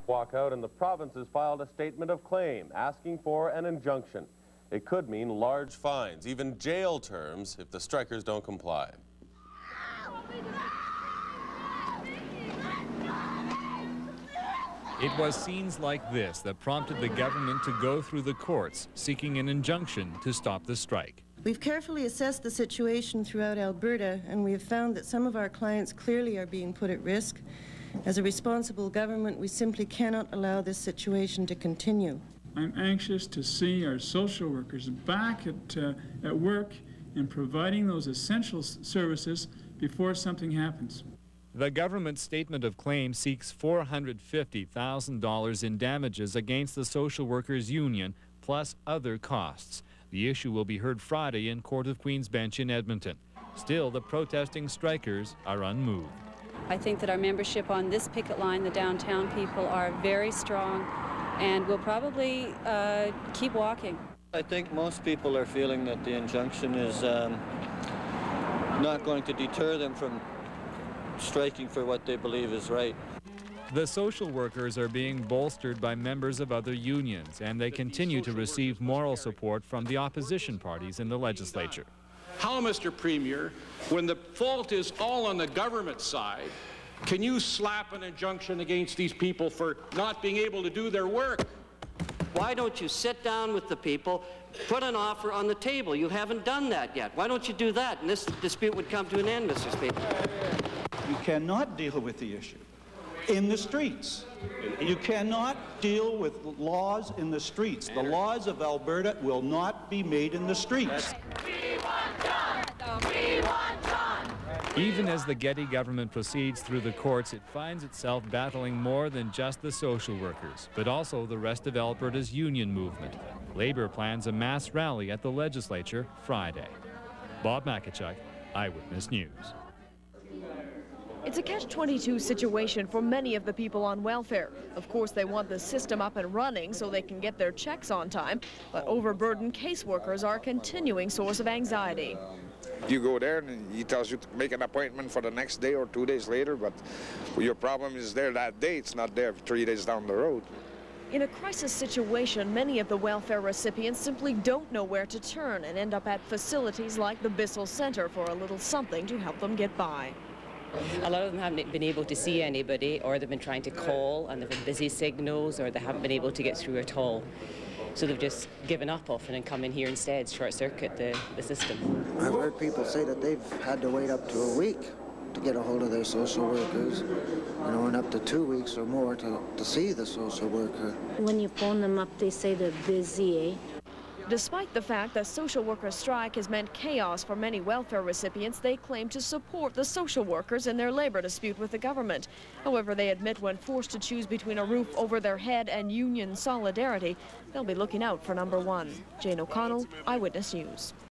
Walkout, and the province has filed a statement of claim asking for an injunction. It could mean large fines, even jail terms, if the strikers don't comply. It was scenes like this that prompted the government to go through the courts, seeking an injunction to stop the strike. We've carefully assessed the situation throughout Alberta, and we have found that some of our clients clearly are being put at risk. As a responsible government, we simply cannot allow this situation to continue. I'm anxious to see our social workers back at work and providing those essential services before something happens. The government statement of claim seeks $450,000 in damages against the Social Workers Union, plus other costs. The issue will be heard Friday in Court of Queen's Bench in Edmonton. Still, the protesting strikers are unmoved. I think that our membership on this picket line, the downtown people, are very strong and will probably keep walking. I think most people are feeling that the injunction is not going to deter them from striking for what they believe is right. The social workers are being bolstered by members of other unions, and they continue to receive moral support from the opposition parties in the legislature. How, Mr. Premier, when the fault is all on the government side, can you slap an injunction against these people for not being able to do their work? Why don't you sit down with the people, put an offer on the table? You haven't done that yet. Why don't you do that? And this dispute would come to an end, Mr. Speaker. You cannot deal with the issue in the streets. You cannot deal with laws in the streets. The laws of Alberta will not be made in the streets. We want John! We want John! Even as the Getty government proceeds through the courts, it finds itself battling more than just the social workers, but also the rest of Alberta's union movement. Labour plans a mass rally at the legislature Friday. Bob Makachuk, Eyewitness News. It's a catch-22 situation for many of the people on welfare. Of course, they want the system up and running so they can get their checks on time, but overburdened caseworkers are a continuing source of anxiety. You go there and he tells you to make an appointment for the next day or 2 days later, but your problem is there that day, it's not there 3 days down the road. In a crisis situation, many of the welfare recipients simply don't know where to turn and end up at facilities like the Bissell Centre for a little something to help them get by. A lot of them haven't been able to see anybody, or they've been trying to call and they've had busy signals, or they haven't been able to get through at all. So they've just given up often and come in here instead, short-circuit the system. I've heard people say that they've had to wait up to a week to get a hold of their social workers, and up to 2 weeks or more to see the social worker. When you phone them up, they say they're busy, eh? Despite the fact that social workers' strike has meant chaos for many welfare recipients, they claim to support the social workers in their labor dispute with the government. However, they admit when forced to choose between a roof over their head and union solidarity, they'll be looking out for number one. Jane O'Connell, Eyewitness News.